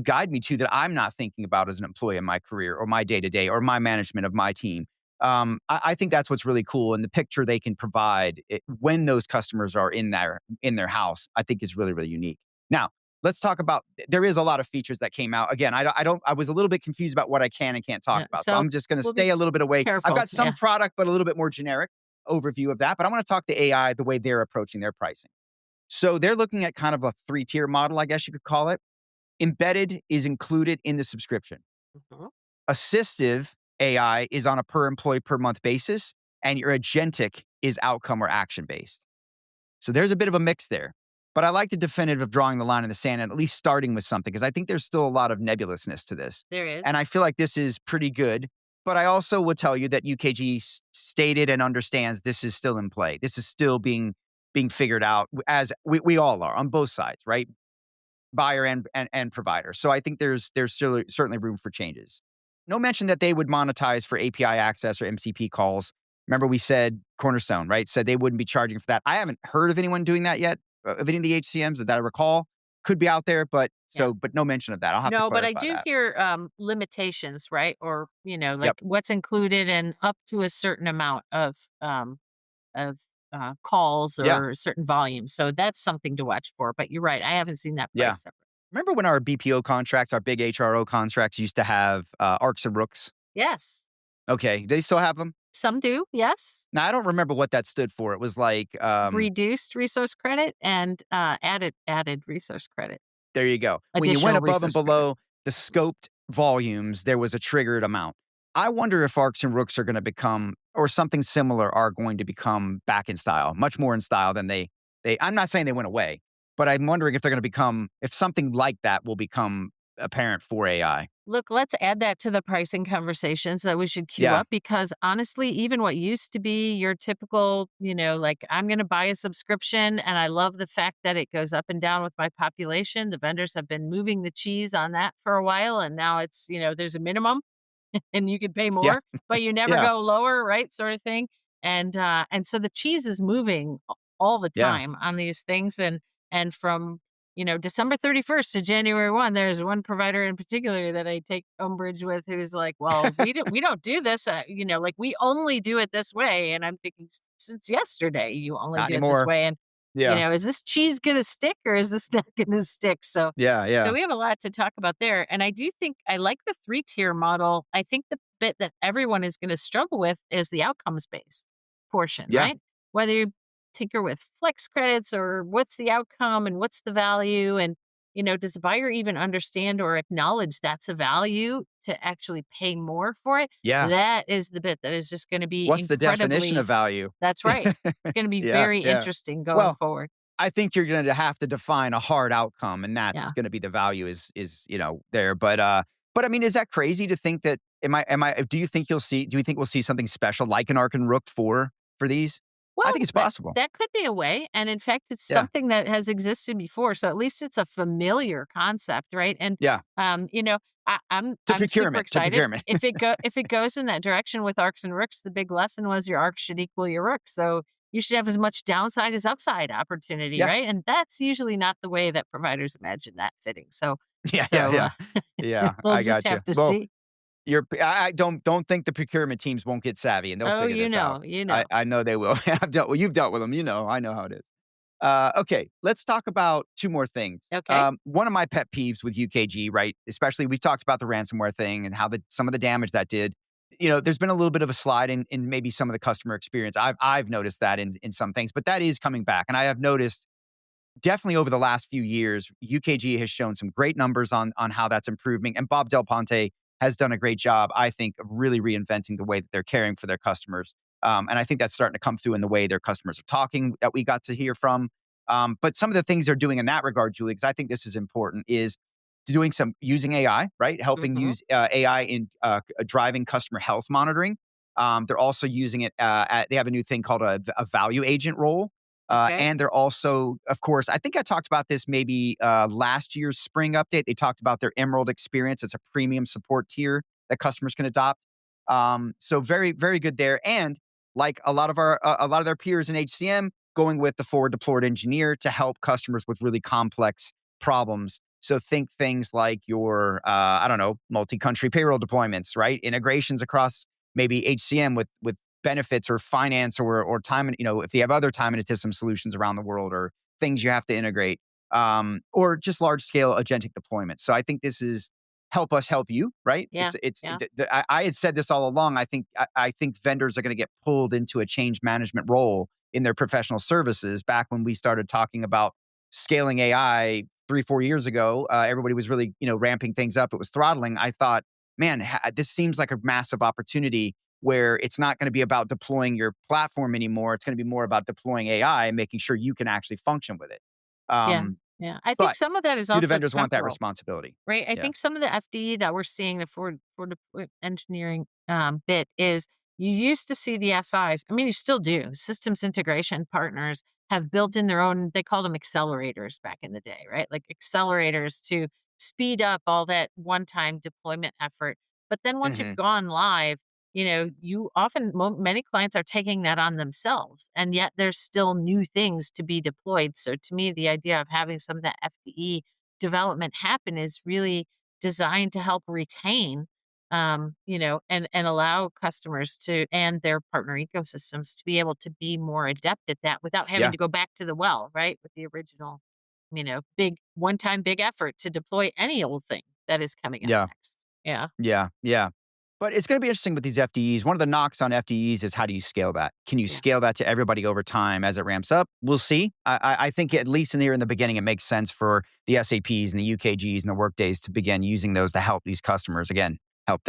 guide me to that I'm not thinking about as an employee in my career or my day to day or my management of my team? I think that's what's really cool, and the picture they can provide when those customers are in their house, I think is really, really unique. Now, let's talk about. There is a lot of features that came out. Again, I don't. I was a little bit confused about what I can and can't talk Yeah, about, so so I'm just going to we'll be stay a little bit away. I've careful. got some Yeah. product, but a little bit more generic overview of that. But I want to talk to AI the way they're approaching their pricing. So they're looking at kind of a 3-tier model, I guess you could call it. Embedded is included in the subscription. Mhm. Assistive AI is on a per employee per month basis, and your agentic is outcome or action based. So there's a bit of a mix there. But I like the definitive of drawing the line in the sand and at least starting with something, because I think there's still a lot of nebulousness to this. There is. And I feel like this is pretty good. But I also would tell you that UKG stated and understands this is still in play. This is still being figured out, as we all are on both sides, right? Buyer and provider. So I think there's certainly room for changes. No mention that they would monetize for API access or MCP calls. Remember we said Cornerstone, right? Said they wouldn't be charging for that. I haven't heard of anyone doing that yet, of any of the HCMs that I recall. Could be out there, but Yeah. no mention of that. I'll have to No, but I clarify do that. hear limitations, right? Or like Yep. what's included and up to a certain amount of calls Yeah. or certain volumes. So that's something to watch for. But you're right. I haven't seen that Yeah. price separate. Remember when our BPO contracts, our big HRO contracts used to have ARCs and Rooks? Yes. Okay. They still have them? Some do. Yes. Now, I don't remember what that stood for. It was like, Reduced resource credit and added resource credit, there you go. When you went additional above and resource credit. below the scoped volumes, there was a triggered amount. I wonder if ARCs and Rooks are going to become, or something similar, are going to become back in style, much more in style than I'm not saying they went away, But I'm wondering if they're going to if something like that will become apparent for AI. Look, let's add that to the pricing conversations that we should queue Yeah. up because honestly, even what used to be your typical, like I'm going to buy a subscription and I love the fact that it goes up and down with my population. The vendors have been moving the cheese on that for a while. And now it's, there's a minimum and you could pay Yeah. more, but you never Yeah. go lower, right? Sort of thing. And so the cheese is moving all the Yeah. time on these things. And from December 31st to January 1, there's one provider in particular that I take umbrage with who's like, well, we don't do this, like we only do it this way. And I'm thinking, since yesterday, you only Not do it this anymore. way. And, Yeah. is this cheese going to stick or is this not going to stick? So, Yeah. so Yeah. we have a lot to talk about there. And I do think I like the 3-tier model. I think the bit that everyone is going to struggle with is the outcomes based portion, Yeah. right? Whether you tinker with flex credits or what's the outcome and what's the value and does the buyer even understand or acknowledge that's a value to actually pay more for it? Yeah. That is the bit that is just going to be What's the definition incredibly. of value? That's right. It's going to be Yeah. very Yeah. interesting going Well, forward. I think you're going to have to define a hard outcome, and that's Yeah. going to be the value is there. But I mean, is that crazy to think that? Do you think we'll see something special like an Ark and Rook for these? I Well, think it's that possible. that could be a way, and in fact, it's Yeah. something that has existed before, so at least it's a familiar concept, right? And, Yeah. I'm super excited. procurement. If it goes in that direction with arcs and rooks, the big lesson was your arcs should equal your rooks, so you should have as much downside as upside opportunity, Yeah. right? And that's usually not the way that providers imagine that fitting, so Yeah. so, Yeah. uh, Yeah. we'll I just got you. have to Well, see. I don't think the procurement teams won't get savvy and they'll Oh, figure this out. you know. I know they will. You've dealt with them. I know how it is. Okay, let's talk about two more things. Okay. One of my pet peeves with UKG, right? Especially we've talked about the ransomware thing and how some of the damage that did. There's been a little bit of a slide in maybe some of the customer experience. I've noticed that in some things, but that is coming back. And I have noticed definitely over the last few years, UKG has shown some great numbers on how that's improving. And Bob Del Ponte has done a great job, I think, of really reinventing the way that they're caring for their customers. And I think that's starting to come through in the way their customers are talking that we got to hear from. But some of the things they're doing in that regard, Julie, because I think this is important, is using AI, right? Helping Mhm. use AI in driving customer health monitoring. They're also using it. They have a new thing called a value agent role. Okay. And they're also, of course, I think I talked about this maybe last year's spring update. They talked about their Emerald experience. It's a premium support tier that customers can adopt. So very, very good there. And like a lot of their peers in HCM, going with the forward deployed engineer to help customers with really complex problems. So think things like your, I don't know, multi-country payroll deployments, right? Integrations across maybe HCM with benefits or finance or time, if you have other time and system solutions around the world or things you have to integrate, or just large scale agentic deployments. So I think this is help us help you, right? Yeah. Yeah. I had said this all along. I think vendors are going to get pulled into a change management role in their professional services. Back when we started talking about scaling AI 3-4 years ago, everybody was really ramping things up. It was throttling. I thought, man, this seems like a massive opportunity where it's not going to be about deploying your platform anymore. It's going to be more about deploying AI and making sure you can actually function with it. Yeah. Yeah. I think But some of that is do the also vendors want that temporal. responsibility? Right. I Yeah. think some of the FDE that we're seeing, the forward engineering bit is you used to see the SIs. I mean, you still do. Systems integration partners have built in their own, they called them accelerators back in the day, right? Like accelerators to speed up all that one-time deployment effort. But then once you've Hmm. gone live, you often, many clients are taking that on themselves. And yet there's still new things to be deployed. So to me, the idea of having some of that FDE development happen is really designed to help retain, and allow customers to and their partner ecosystems to be able to be more adept at that without having Yeah. to go back to the well, right? With the original, big one-time big effort to deploy any old thing that is coming up Yeah. next. Yeah. Yeah. Yeah. But it's going to be interesting with these FDEs. One of the knocks on FDEs is how do you scale that? Can you Yeah. scale that to everybody over time as it ramps up? We'll see. I think at least in the beginning, it makes sense for the SAPs and the UKGs and the Workdays to begin using those to help these customers again, help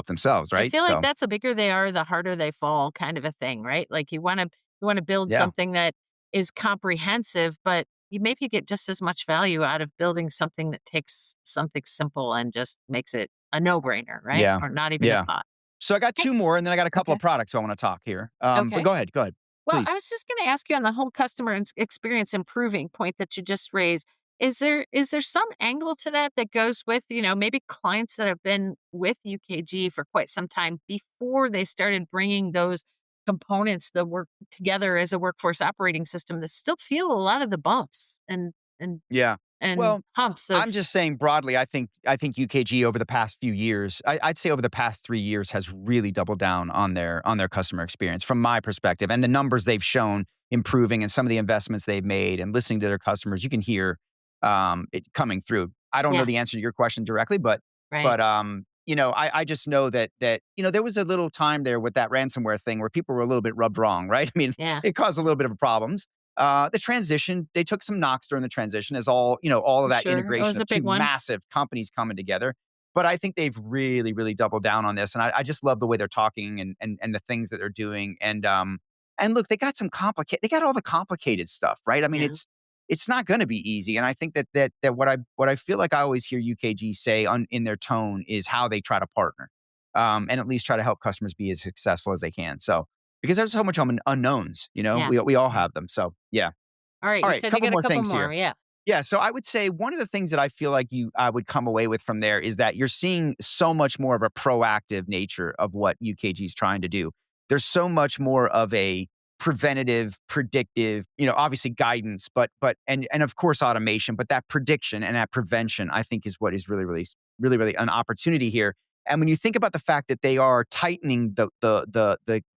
themselves, I right? feel like So that's the bigger they are, the harder they fall kind of a thing, right? Like you want to build yeah, something that is comprehensive, but you maybe get just as much value out of building something that takes something simple and just makes it a no-brainer, right? Yeah. Or not even a Yeah. thought. So I got Hey, two more, and then I got a couple of okay. products I want to talk here. But Okay. go ahead. Go ahead. Well, I Please. was just going to ask you on the whole customer experience improving point that you just raised. Is there some angle to that that goes with, maybe clients that have been with UKG for quite some time before they started bringing those components that work together as a workforce operating system that still feel a lot of the bumps and Yeah. and Well, humps of. I'm just saying broadly, I think UKG over the past few years, I'd say over the past 3 years has really doubled down on their customer experience from my perspective. And the numbers they've shown improving and some of the investments they've made and listening to their customers, you can hear it coming through. I don't know Yeah, the answer to your question directly, but right. but I just know that there was a little time there with that ransomware thing where people were a little bit rubbed wrong, right? I mean, Yeah, it caused a little bit of problems. The transition, they took some knocks during the transition as all of for that sure. It integration was of a two big one. massive companies coming together. But I think they've really, really doubled down on this. And I just love the way they're talking and the things that they're doing. And look, they got all the complicated stuff, right? I mean, Yeah, it's not gonna be easy. And I think that what I feel like I always hear UKG say in their tone is how they try to partner. And at least try to help customers be as successful as they can. So because there's so much unknowns, yeah. we all have them. So yeah. All right, All you right, said you couple got a more couple things more. here. Yeah. Yeah, so I would say one of the things that I feel like I would come away with from there is that you're seeing so much more of a proactive nature of what UKG is trying to do. There's so much more of a preventative, predictive, obviously guidance, but of course automation, but that prediction and that prevention, I think, is what is really, really, really, really an opportunity here. And when you think about the fact that they are tightening the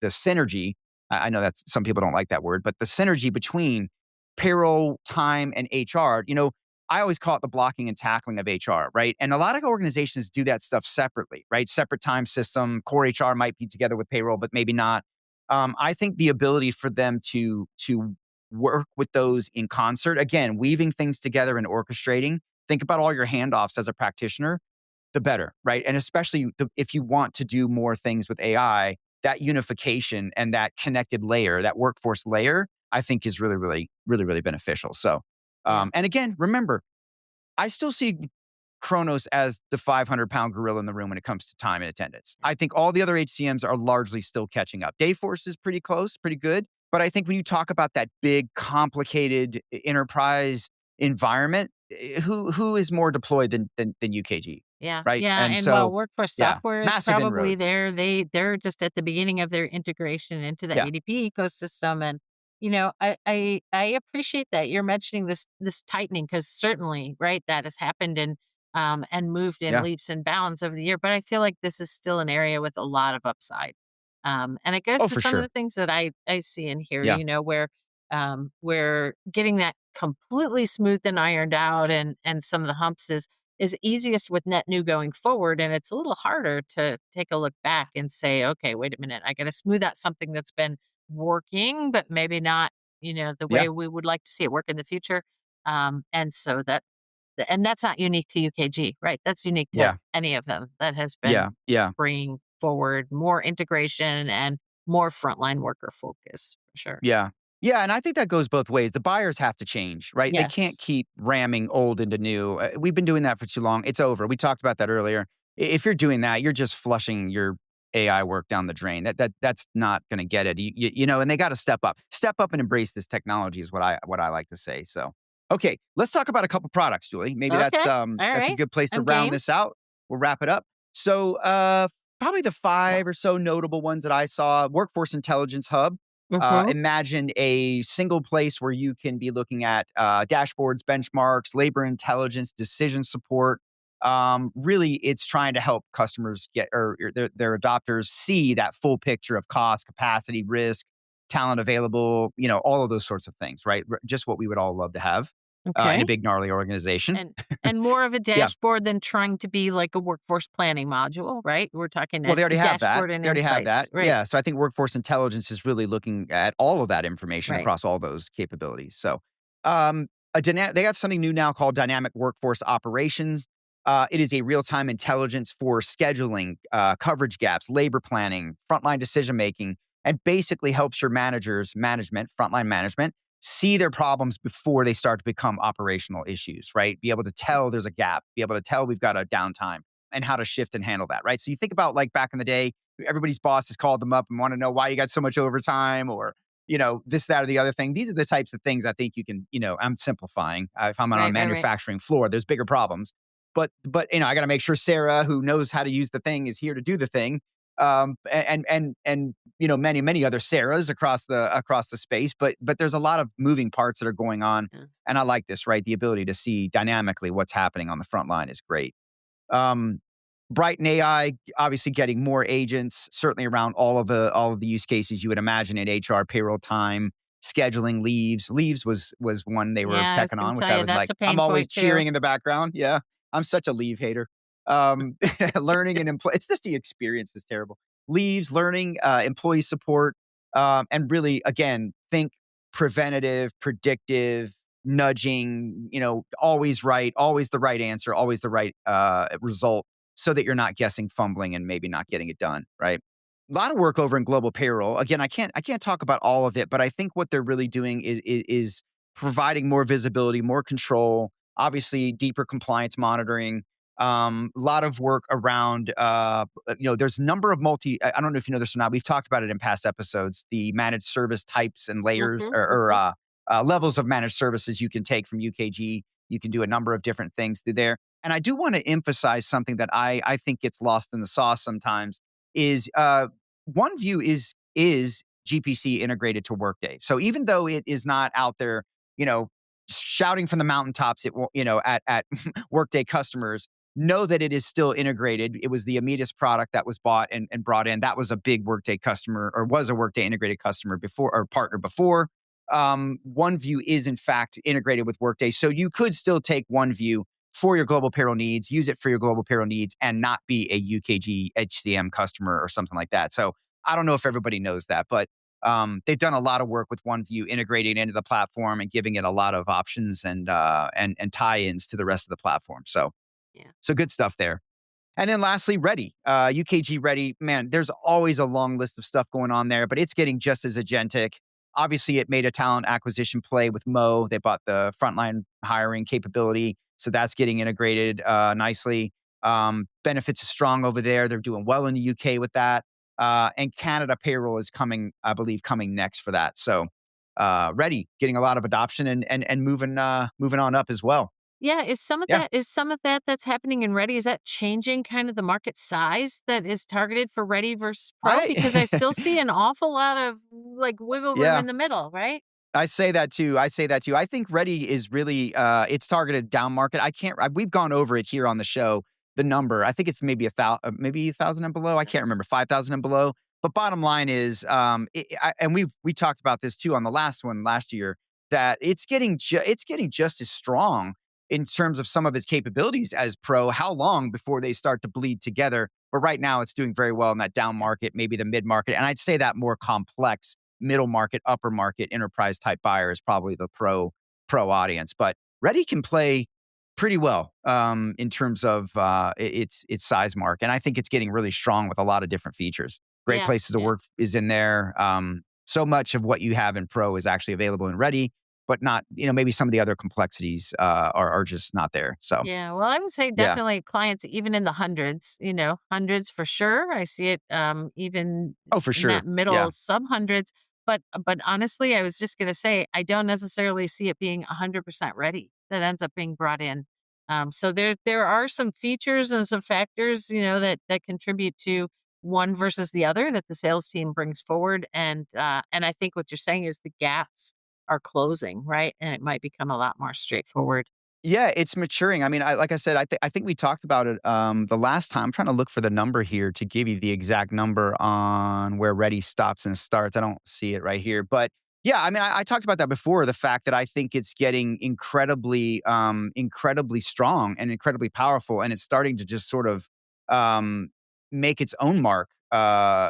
synergy, I know that some people don't like that word, but the synergy between payroll, time, and HR, I always call it the blocking and tackling of HR, right? And a lot of organizations do that stuff separately, right? Separate time system, core HR might be together with payroll, but maybe not. I think the ability for them to work with those in concert, again, weaving things together and orchestrating. Think about all your handoffs as a practitioner, the better, right? And especially if you want to do more things with AI, that unification and that connected layer, that workforce layer, I think is really, really, really, really beneficial. So, Yeah. and again, remember, I still see Kronos as the 500-pound gorilla in the room when it comes to time and attendance. I think all the other HCMs are largely still catching up. Dayforce is pretty close, pretty good. But I think when you talk about that big, complicated enterprise environment, who is more deployed than UKG, Yeah, right? yeah, And and while so, workforce yeah, software is massive probably inroads. there, they're just at the beginning of their integration into the Yeah, ADP ecosystem, and I appreciate that you're mentioning this tightening because certainly, right, that has happened and moved in yeah. leaps and bounds over the year, but I feel like this is still an area with a lot of upside, and it goes Oh, to for some of sure. the things that I see and hear, Yeah, where getting that completely smoothed and ironed out and some of the humps is easiest with net new going forward, and it's a little harder to take a look back and say, "Okay, wait a minute, I gotta smooth out something that's been working, but maybe not, the yeah, way we would like to see it work in the future." And so and that's not unique to UKG, right? That's unique to yeah, any of them that has been yeah, yeah. bringing forward more integration and more frontline worker focus, for sure. Yeah. Yeah, and I think that goes both ways. The buyers have to change, right? They can't Yes. keep ramming old into new. We've been doing that for too long. It's over. We talked about that earlier. If you're doing that, you're just flushing your AI work down the drain. That's not going to get it. And they got to step up. Step up and embrace this technology is what I like to say. So, okay, let's talk about a couple products, Julie. Maybe Okay. that's a Alright. good place to I'm round game. this out. We'll wrap it up. So, probably the Yeah. 5 or so notable ones that I saw, Workforce Intelligence Hub. Mhm. Imagine a single place where you can be looking at dashboards, benchmarks, labor intelligence, decision support. Really, it's trying to help customers get or their adopters see that full picture of cost, capacity, risk, talent available. All of those sorts of things, right? Just what we would all love to have in a Okay. big gnarly organization. And more of a Yeah. dashboard than trying to be like a workforce planning module, right? We're talking Well, a they already have that. dashboard and They already have insights, that. right, Yeah. So I think workforce intelligence is really looking at all of that information right. across all those capabilities. So they have something new now called dynamic workforce operations. It is a real-time intelligence for scheduling, coverage gaps, labor planning, frontline decision making, and basically helps your frontline management, see their problems before they start to become operational issues, right? Be able to tell there's a gap, be able to tell we've got a downtime and how to shift and handle that, right? So you think about like back in the day, everybody's bosses called them up and want to know why you got so much overtime or, this, that, or the other thing. These are the types of things I think you can, I'm simplifying. If I'm on a Right. manufacturing floor, there's bigger problems. But I got to make sure Sarah, who knows how to use the thing, is here to do the thing. And many other Sarahs across the space. But there's a lot of moving parts that are going on, Yeah. and I like this, right? The ability to see dynamically what's happening on the front line is great. Um, Brighton AI obviously getting more agents, certainly around all of the use cases you would imagine in HR, payroll, time, scheduling, leaves. Leaves was one they were Yeah, I was pecking gonna on, which tell I you was that's like, a I'm pain always point too. cheering in the background. Yeah, I'm such a leave hater. Learning and it's just the experience is terrible. Leaves, learning, employee support, and really again think preventative, predictive, nudging, always right, always the right answer, always the right result so that you're not guessing, fumbling, and maybe not getting it done, right? A lot of work over in global payroll. Again, I can't talk about all of it, but I think what they're really doing is providing more visibility, more control, obviously deeper compliance monitoring. A lot of work around, there's a number of I don't know if you know this or not. We've talked about it in past episodes. The managed service types and layers Hmm. or levels of managed services you can take from UKG. You can do a number of different things through there. And I do want to emphasize something that I think gets lost in the sauce sometimes is OneView is GPC integrated to Workday. So even though it is not out there, you know, shouting from the mountaintops, at Workday customers, know that it is still integrated. It was the Amitis product that was bought and brought in. That was a big Workday customer or was a Workday integrated customer before or partner before. OneView is in fact integrated with Workday. So you could still take OneView for your global payroll needs, use it for your global payroll needs, and not be a UKG HCM customer or something like that. So I don't know if everybody knows that, but they've done a lot of work with OneView integrating into the platform and giving it a lot of options and tie-ins to the rest of the platform. Yeah. So good stuff there. And then lastly, Ready. UKG Ready, man, there's always a long list of stuff going on there, but it's getting just as agentic. Obviously, it made a talent acquisition play with Mo. They bought the frontline hiring capability. So that's getting integrated nicely. Benefits is strong over there. They're doing well in the UK with that. And Canada payroll is coming, I believe, coming next for that. So Ready, getting a lot of adoption and moving on up as well. Yeah, Yeah. is some of that that's happening in Ready, is that changing kind of the market size that is targeted for Ready versus Pro? Because I I still see an awful lot of, like, wiggle room yeah. in the middle, right? I say that too. I think Ready is really it's targeted down market. We've gone over it here on the show. The number, I think it's maybe 1,000 and below. I can't remember 5,000 and below. But bottom line is, and we talked about this too on the last one last year that it's getting just as strong in terms of some of its capabilities as Pro. How long before they start to bleed together? But right now, it's doing very well in that down Yeah. market, maybe the mid market, and I'd say that more complex middle market, upper market, enterprise type buyer is probably the pro audience. But Ready can play pretty well in terms of its size mark, and I think it's getting really strong with a lot of different features. Great Yeah. places to Yeah. work is in there. So much of what you have in Pro is actually available in Ready, but not maybe some of the other complexities are just not there. So Yeah, well, I would say yeah, definitely clients even in the hundreds, hundreds for sure. I see it even oh for in that sure, yeah. middle sub hundreds. But honestly, I was just gonna say I don't necessarily see it being 100% ready that ends up being brought in. So there are some features and some factors, that contribute to one versus the other that the sales team brings forward, and I think what you're saying is the gaps are closing, right? And it might become a lot more straightforward. Yeah, it's maturing. I mean, like I said, I think we talked about it the last time. I'm trying to look for the number here to give you the exact number on where Ready stops and starts. I don't see it right here, but yeah, I mean, I talked about that before. The fact that I think it's getting incredibly strong and incredibly powerful, and it's starting to just sort of um, make its own mark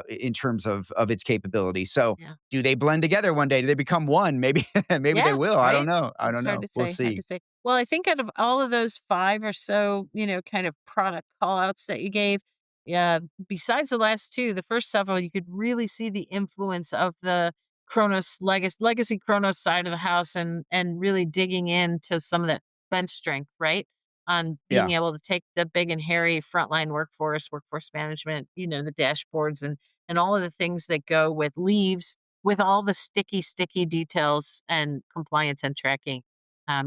in terms of its capability. So, Yeah. do they blend together one day? Do they become one? Maybe, maybe they Yeah, will. I don't right? know. I It's don't hard know. to We'll say, hard see. to say. Well, I think out of all of those 5 or so, kind of product call outs that you gave, yeah, besides the last 2, the first several, you could really see the influence of the Kronos legacy Kronos side of the house and really digging into some of that bench strength, right? On being Yeah. able to take the big and hairy frontline workforce management, the dashboards and all of the things that go with leaves, with all the sticky details and compliance and tracking.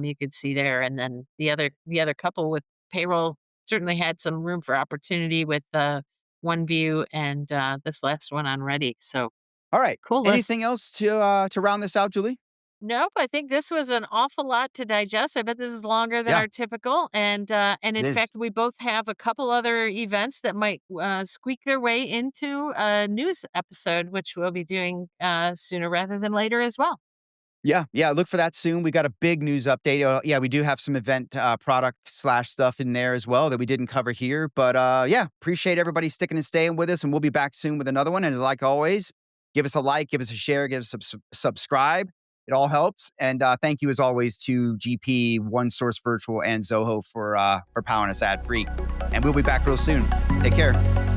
You could see there, and then the other couple with payroll certainly had some room for opportunity with one view and this last one on ready. So All right. cool Anything list. else to round this out, Julie? Nope, I think this was an awful lot to digest. I bet this is longer than Yeah, our typical, and it in is. fact, we both have a couple other events that might squeak their way into a news episode, which we'll be doing sooner rather than later as well. Yeah, yeah. Look for that soon. We got a big news update. Yeah, we do have some event product slash stuff in there as well that we didn't cover here. But yeah, appreciate everybody sticking and staying with us, and we'll be back soon with another one. And like always, give us a like, give us a share, give us a subscribe. It all helps. And thank you as always to GP, One Source Virtual, and Zoho for powering us ad free. And we'll be back real soon. Take care.